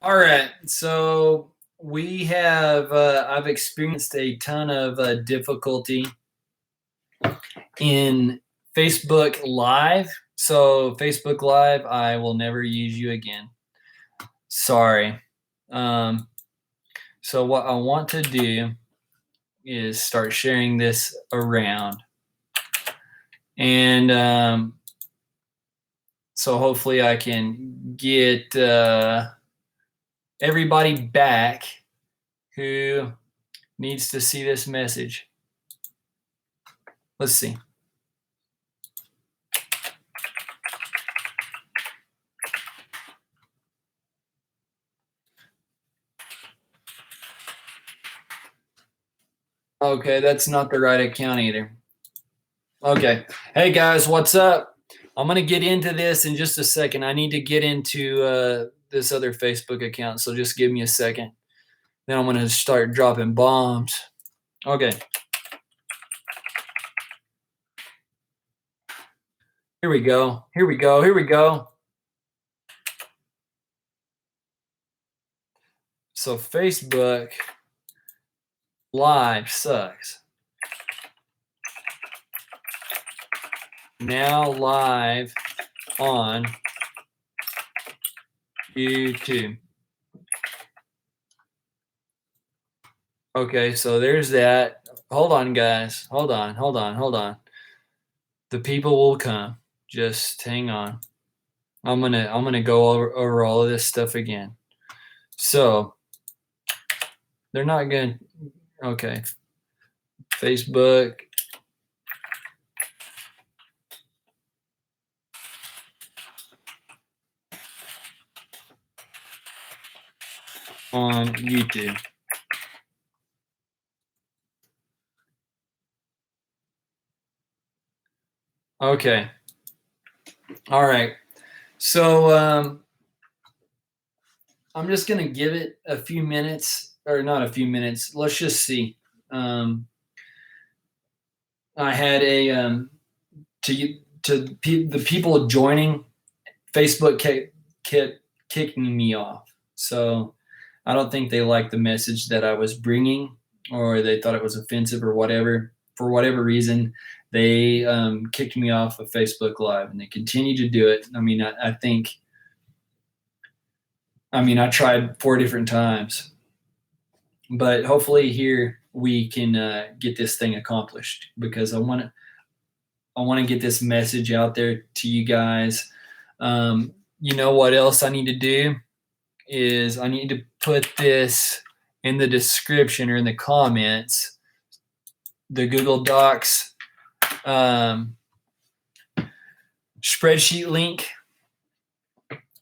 All right, so we have I've experienced a ton of difficulty in Facebook Live. So Facebook Live, I will never use you again. Sorry. Um, so what I want to do is start sharing this around, and so hopefully I can get everybody back who needs to see this message. Let's see. Okay, that's not the right account either. Okay. Hey guys, what's up? I'm going to get into this in just a second. I need to get into this other Facebook account, so just give me a second. Then I'm going to start dropping bombs. Okay. Here we go. Here we go. Here we go. So Facebook Live sucks. Now live on YouTube. Okay, so there's that. Hold on, guys. Hold on. The people will come. Just hang on. I'm gonna go over all of this stuff again. So they're not gonna. Okay, Facebook. On YouTube. Okay. All right. So I'm just gonna give it a few minutes, or not a few minutes. Let's just see. I had a the people joining Facebook kicked me off. So I don't think they liked the message that I was bringing, or they thought it was offensive or whatever. For whatever reason, they kicked me off of Facebook Live, and they continue to do it. I mean, I think, I tried 4 different times, but hopefully here we can get this thing accomplished, because I want to get this message out there to you guys. You know what else I need to do is I need to put this in the description or in the comments, the Google Docs spreadsheet link.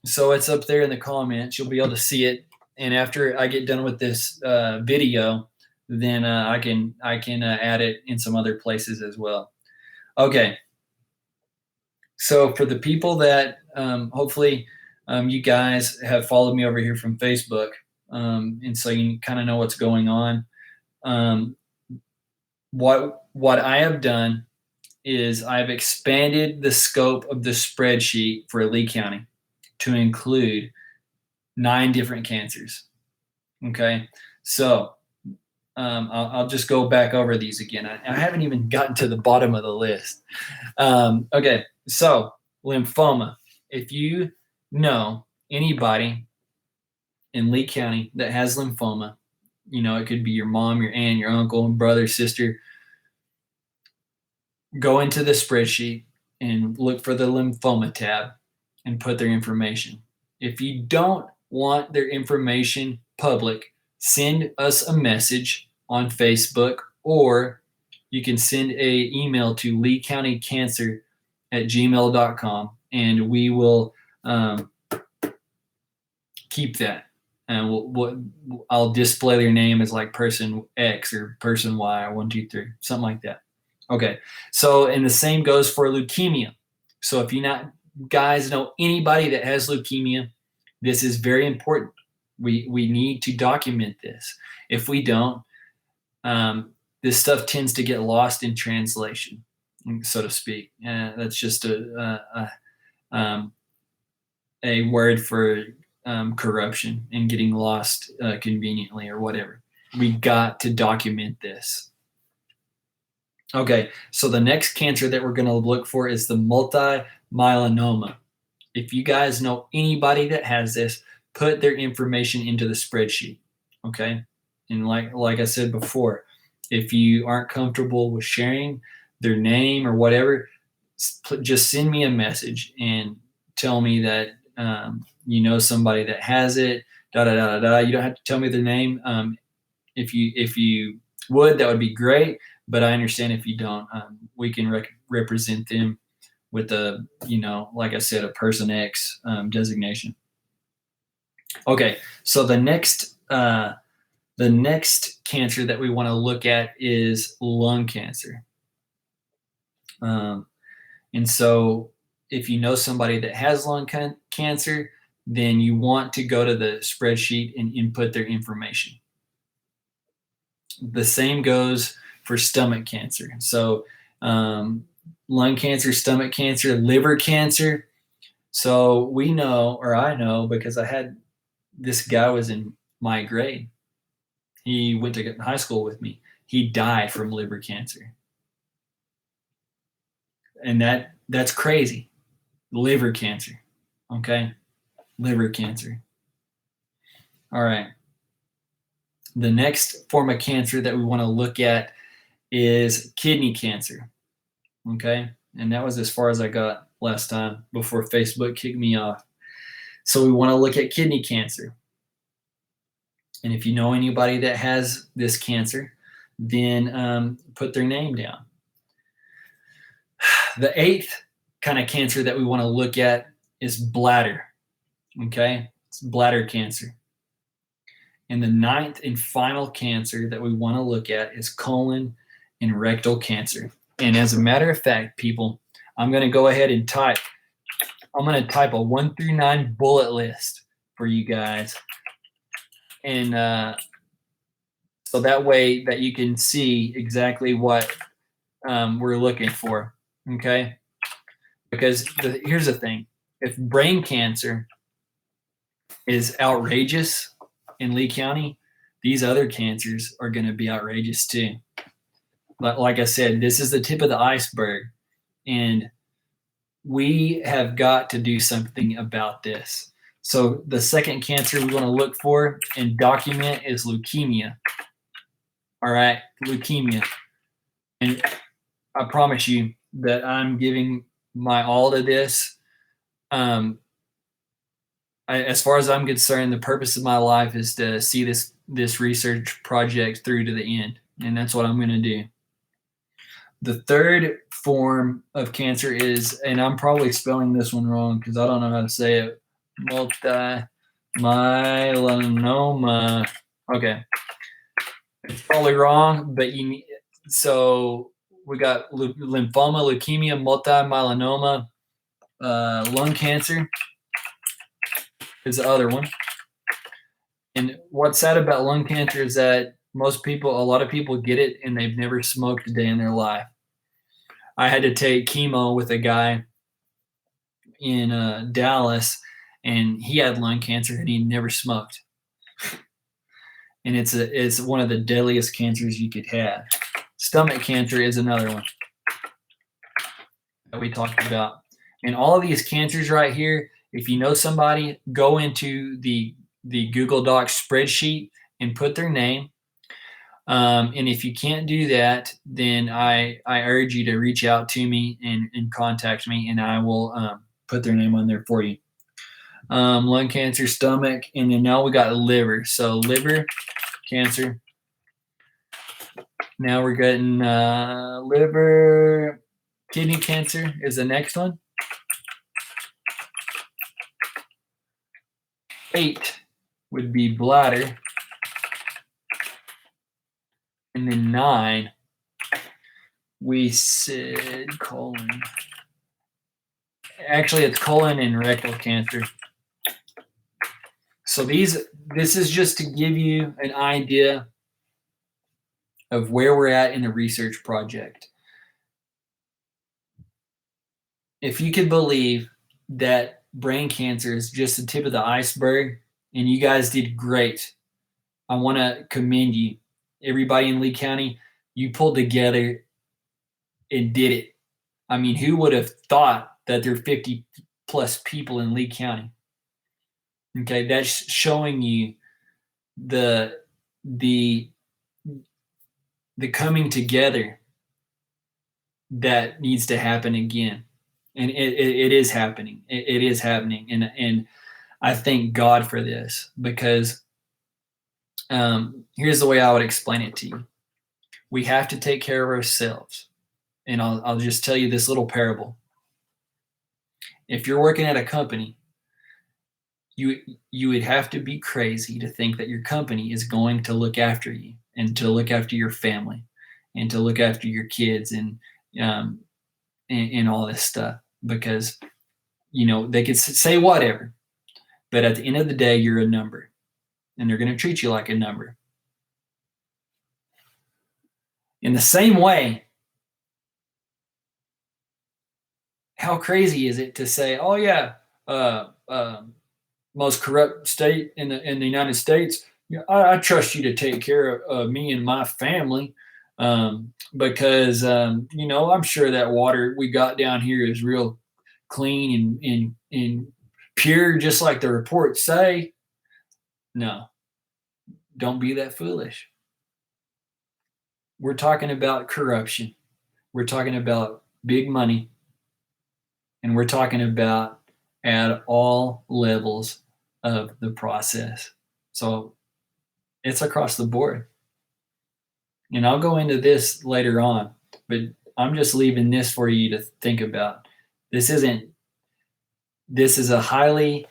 So it's up there in the comments. You'll be able to see it. And after I get done with this video, then I can add it in some other places as well. Okay. So for the people that hopefully you guys have followed me over here from Facebook, and so you kind of know what's going on. What I have done is I've expanded the scope of the spreadsheet for Lee County to include 9 different cancers. Okay, so I'll just go back over these again. I haven't even gotten to the bottom of the list. Okay, so lymphoma. If you know anybody in Lee County that has lymphoma, it could be your mom, your aunt, your uncle, brother, sister. Go into the spreadsheet and look for the lymphoma tab and put their information. If you don't want their information public, send us a message on Facebook, or you can send a email to leecountycancer@gmail.com, and we will keep that. And I'll display their name as like person X or person Y or 1, 2, 3, something like that. Okay, so and the same goes for leukemia. So if you guys know anybody that has leukemia, this is very important. We need to document this. If we don't, this stuff tends to get lost in translation, so to speak. That's just a word for corruption and getting lost conveniently or whatever. We got to document this. Okay, so the next cancer that we're going to look for is the Myelin Oma. If you guys know anybody that has this, put their information into the spreadsheet. Okay, and like I said before, if you aren't comfortable with sharing their name or whatever, just send me a message and tell me that you know somebody that has it. Da da da da. You don't have to tell me their name. If you would, that would be great. But I understand if you don't. We can represent them with a, like I said, a person X designation. Okay, so the next cancer that we want to look at is lung cancer. And so if you know somebody that has lung cancer, then you want to go to the spreadsheet and input their information. The same goes for stomach cancer. So lung cancer, stomach cancer, liver cancer. So we know, or I know, because this guy was in my grade. He went to high school with me. He died from liver cancer. And that's crazy. Liver cancer. Okay? Liver cancer. All right. The next form of cancer that we want to look at is kidney cancer. Okay? And that was as far as I got last time before Facebook kicked me off. So we want to look at kidney cancer. And if you know anybody that has this cancer, then put their name down. The eighth kind of cancer that we want to look at is bladder. Okay? It's bladder cancer. And the ninth and final cancer that we want to look at is colon and rectal cancer. And as a matter of fact, people, I'm going to go ahead and type a 1 through 9 bullet list for you guys. And so that way that you can see exactly what we're looking for. Okay? Because here's the thing. If brain cancer is outrageous in Lee County, these other cancers are going to be outrageous too. But like I said, this is the tip of the iceberg. And we have got to do something about this. So the second cancer we want to look for and document is leukemia. All right, leukemia. And I promise you that I'm giving my all to this. As far as I'm concerned, the purpose of my life is to see this research project through to the end. And that's what I'm going to do. The third form of cancer is, and I'm probably spelling this one wrong because I don't know how to say it, Myelin Oma. Okay. It's probably wrong, but so we got lymphoma, leukemia, Myelin Oma, lung cancer is the other one. And what's sad about lung cancer is that a lot of people get it and they've never smoked a day in their life. I had to take chemo with a guy in Dallas, and he had lung cancer and he never smoked. And it's one of the deadliest cancers you could have. Stomach cancer is another one that we talked about. And all of these cancers right here, if you know somebody, go into the Google Docs spreadsheet and put their name. And if you can't do that, then I urge you to reach out to me and contact me, and I will put their name on there for you. Lung cancer, stomach, and then now we got liver. So liver cancer. Now we're getting liver. Kidney cancer is the next one. 8 would be bladder. And then 9, we said colon. Actually, it's colon and rectal cancer. So this is just to give you an idea of where we're at in the research project. If you could believe that brain cancer is just the tip of the iceberg, and you guys did great. I want to commend you. Everybody in Lee County, you pulled together and did it. I mean, who would have thought that there are 50 plus people in Lee County? Okay, that's showing you the coming together that needs to happen again, and it is happening. It is happening, and I thank God for this, because here's the way I would explain it to you. We have to take care of ourselves, and I'll just tell you this little parable. If you're working at a company, you would have to be crazy to think that your company is going to look after you and to look after your family and to look after your kids and all this stuff, because they could say whatever, but at the end of the day, you're a number, and they're going to treat you like a number. In the same way, how crazy is it to say, oh yeah, most corrupt state in the United States, I trust you to take care of me and my family, because I'm sure that water we got down here is real clean and pure, just like the reports say. No, don't be that foolish. We're talking about corruption. We're talking about big money. And we're talking about at all levels of the process. So it's across the board. And I'll go into this later on, but I'm just leaving this for you to think about. This is a highly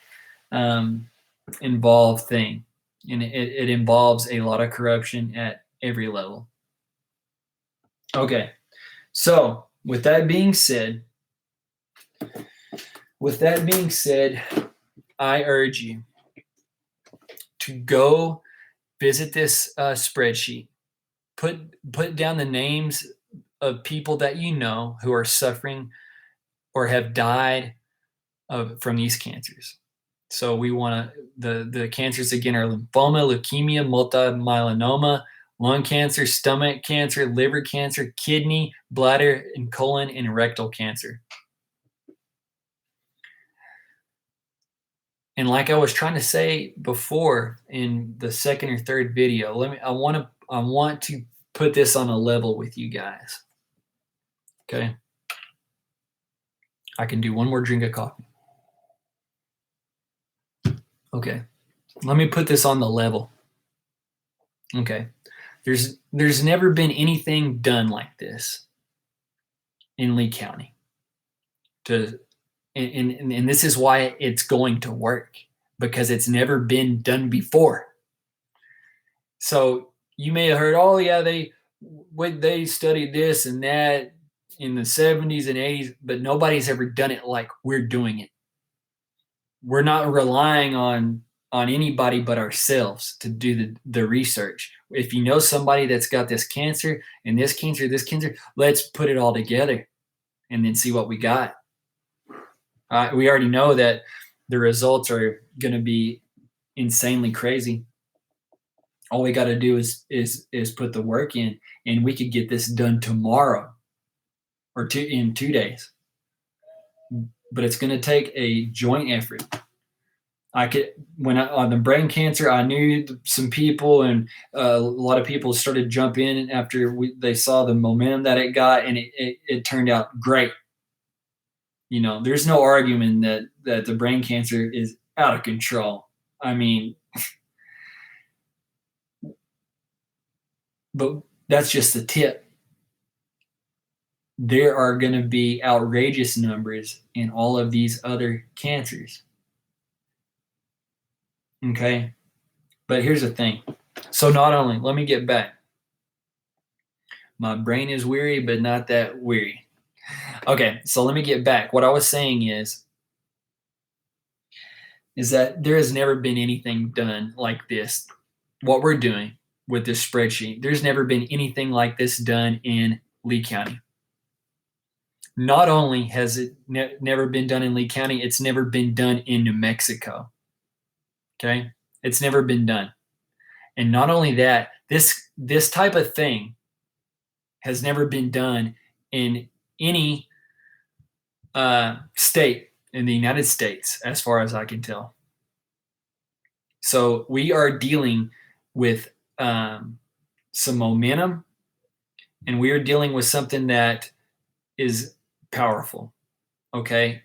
involved thing, and it involves a lot of corruption at every level. Okay, so with that being said, I urge you to go visit this spreadsheet. Put down the names of people that you know who are suffering or have died from these cancers. So we want to, the cancers again are lymphoma, leukemia, Myelin Oma, lung cancer, stomach cancer, liver cancer, kidney, bladder, and colon and rectal cancer. And like I was trying to say before in the second or third video, I want to put this on a level with you guys. Okay. I can do one more drink of coffee. Okay. Let me put this on the level. Okay. There's never been anything done like this in Lee County. And this is why it's going to work, because it's never been done before. So you may have heard, oh yeah, they studied this and that in the 70s and 80s, but nobody's ever done it like we're doing it. We're not relying on anybody but ourselves to do the research. If you know somebody that's got this cancer and this cancer, let's put it all together and then see what we got. We already know that the results are going to be insanely crazy. All we got to do is put the work in, and we could get this done tomorrow or in 2 days. But it's going to take a joint effort. On the brain cancer, I knew some people, and a lot of people started jumping in after they saw the momentum that it got, and it turned out great. There's no argument that the brain cancer is out of control. I mean, but that's just the tip. There are going to be outrageous numbers in all of these other cancers. Okay? But here's the thing. So let me get back. My brain is weary, but not that weary. Okay, so let me get back. What I was saying is that there has never been anything done like this. What we're doing with this spreadsheet, there's never been anything like this done in Lee County. Not only has it never been done in Lee County, it's never been done in New Mexico. Okay, it's never been done. And not only that, this type of thing has never been done in any state in the United States, as far as I can tell. So we are dealing with some momentum, and we are dealing with something that is powerful. Okay,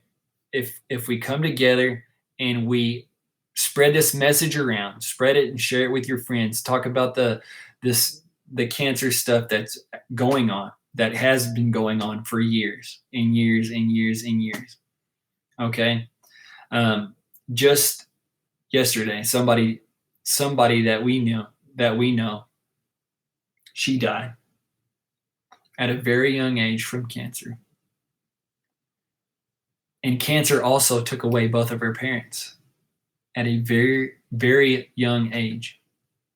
if we come together and we spread this message around, spread it and share it with your friends, talk about the cancer stuff that's going on, that has been going on for years and years and years and years. Okay, just yesterday, somebody that we know, she died at a very young age from cancer. And cancer also took away both of her parents at a very, very young age.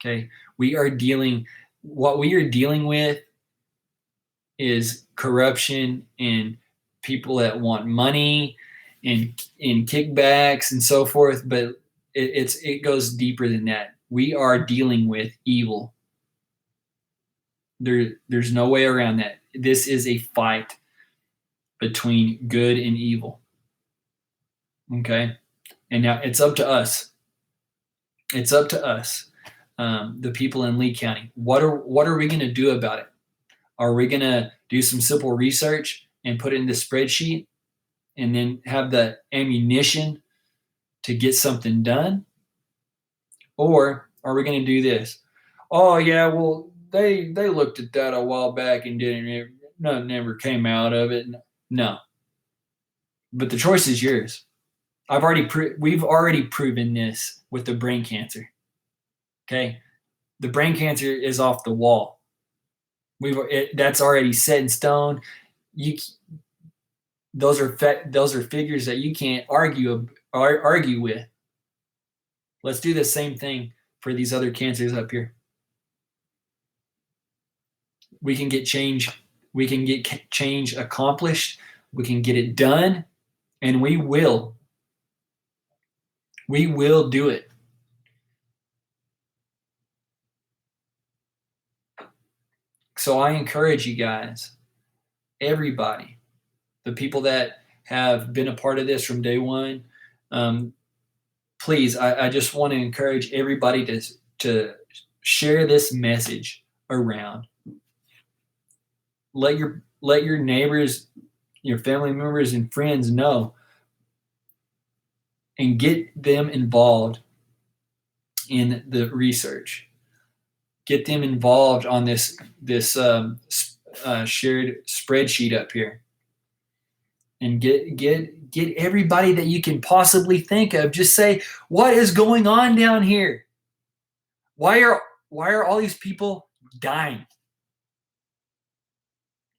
Okay. What we are dealing with is corruption and people that want money and kickbacks and so forth, but it goes deeper than that. We are dealing with evil. There's no way around that. This is a fight between good and evil. Okay. And now it's up to us. It's up to us, the people in Lee County. What are we going to do about it? Are we going to do some simple research and put it in the spreadsheet and then have the ammunition to get something done? Or are we going to do this? Oh yeah, well they looked at that a while back and nothing never came out of it. No, but the choice is yours. We've already proven this with the brain cancer. Okay, the brain cancer is off the wall. That's already set in stone. Those are figures that you can't argue with. Let's do the same thing for these other cancers up here. We can get change. We can get change accomplished. We can get it done, and we will. We will do it. So I encourage you guys, everybody, the people that have been a part of this from day one, please, I just want to encourage everybody to share this message around. Let your neighbors, your family members, and friends know, and get them involved in the research. Get them involved on this shared spreadsheet up here, and get everybody that you can possibly think of. Just say, what is going on down here? Why are all these people dying?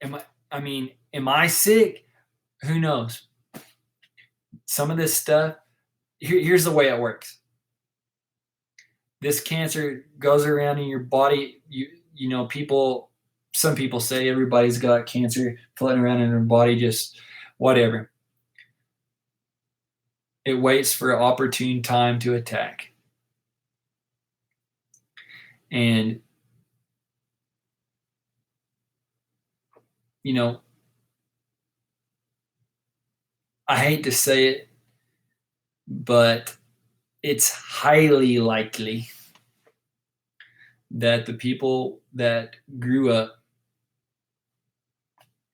Am I sick? Who knows? Some of this stuff, here's the way it works. This cancer goes around in your body. Some people say everybody's got cancer floating around in their body, just whatever. It waits for an opportune time to attack. And, I hate to say it, but it's highly likely that the people that grew up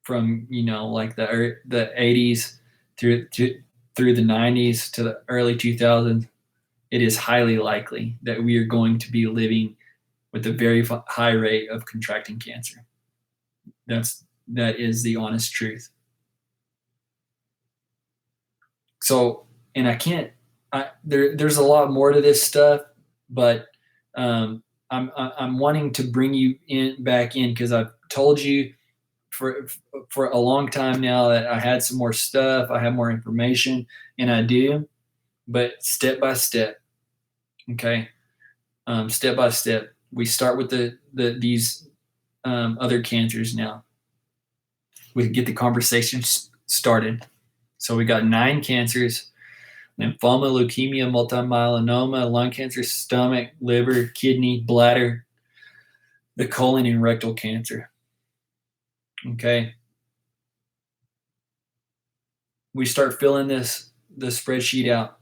from, like the 80s through the 90s to the early 2000s, it is highly likely that we are going to be living with a very high rate of contracting cancer. That is the honest truth. So, and there's a lot more to this stuff, but I'm wanting to bring you back in because I've told you for a long time now that I had some more stuff, I have more information, and I do, but step by step. Okay, step by step. We start with these other cancers now. We get the conversation started. So we got 9 cancers: lymphoma, leukemia, multiple myelin, lung cancer, stomach, liver, kidney, bladder, the colon, and rectal cancer. Okay. We start filling the spreadsheet out,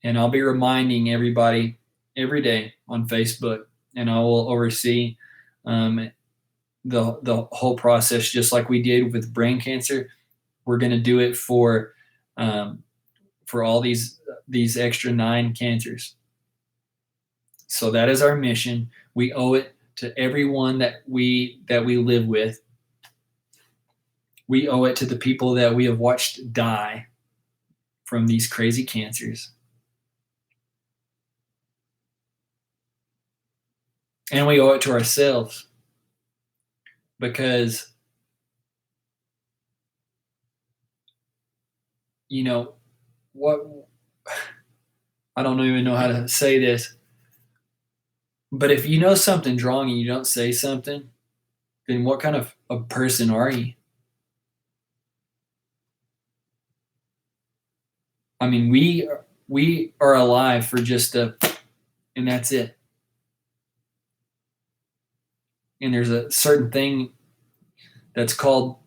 and I'll be reminding everybody every day on Facebook, and I will oversee the whole process, just like we did with brain cancer. We're going to do it for all these extra 9 cancers. So that is our mission. We owe it to everyone that we live with. We owe it to the people that we have watched die from these crazy cancers. And we owe it to ourselves, because, you know, what, I don't even know how to say this, but if you know something's wrong and you don't say something, then what kind of a person are you? I mean, we are alive for just and that's it. And there's a certain thing that's called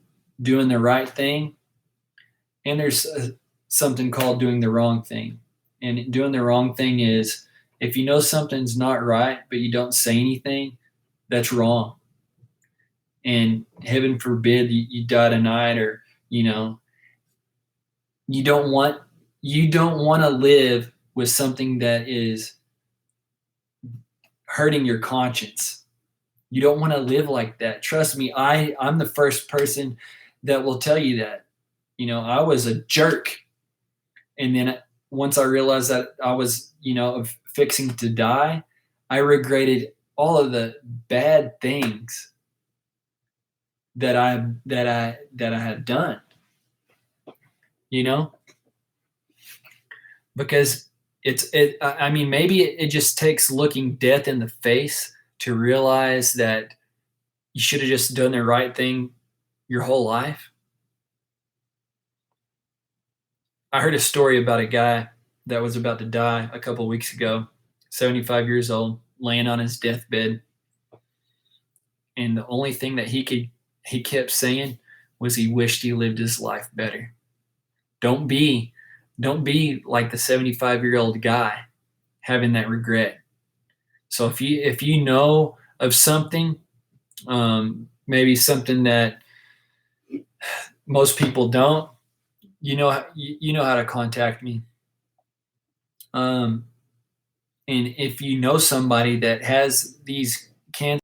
doing the right thing, and there's something called doing the wrong thing. And doing the wrong thing is, if you know something's not right but you don't say anything, that's wrong. And heaven forbid you die tonight, or you don't want to live with something that is hurting your conscience. You don't want to live like that. Trust me, I'm the first person that will tell you that. I was a jerk. And then once I realized that I was, fixing to die, I regretted all of the bad things that I had done. Because I mean, maybe it just takes looking death in the face to realize that you should have just done the right thing your whole life. I heard a story about a guy that was about to die a couple of weeks ago, 75 years old, laying on his deathbed. And the only thing that he kept saying was he wished he lived his life better. Don't be like the 75-year-old guy having that regret. So if you know of something, maybe something that most people don't, you know how to contact me. And if you know somebody that has these